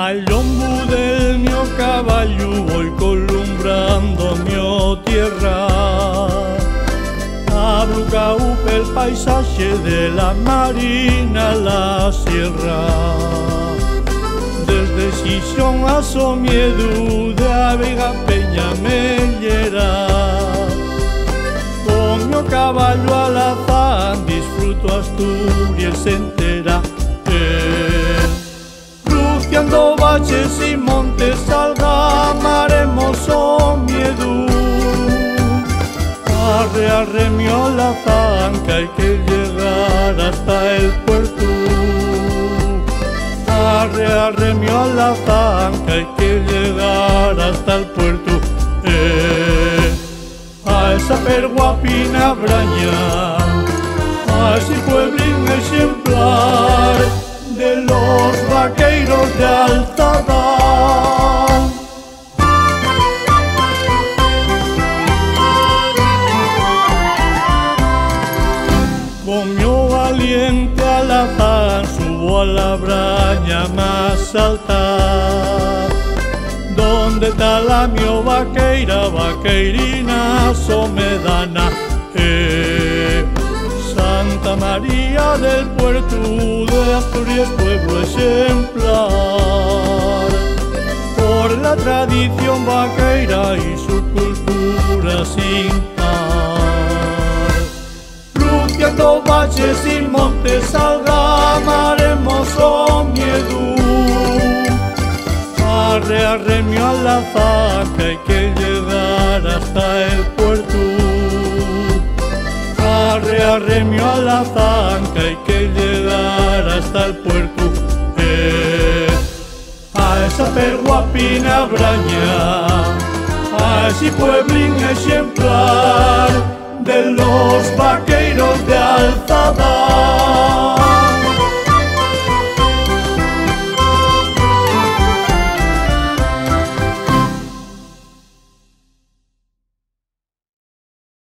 Al lombo del mio caballo voy columbrando mio tierra. Abrucau pel paisaje de la marina a la sierra. Desde Xixón a Somiedo, de a Veiga Peña Mellera. Con mio caballo alazán disfruto Asturias entera. Cruciando baches y montes algamaremos Somiedo. Arre, arre, mi alazán, que hay que llegar hasta el puerto. Arre, arre, mi alazán, que hay que llegar hasta el puerto. A esa perguapina braña, a ese pueblín ejemplar de los vaqueiros de Alzada. Con mi valiente alazán subo a la braña más alta, donde está la mio vaqueira, vaqueirina somedana. Santa María del Puerto de Asturias, pueblo ejemplar, por la tradición vaqueira y su cultura sin par. Cruciando baches y montes algamaremos Somiedo. Arre, arre, mi alazán, que hay que llegar hasta el puerto. Arre, arre, mi alazán, que hay que llegar hasta el puerto. A esa perguapina braña, a ese pueblín ejemplar de los vaqueiros de Alzada.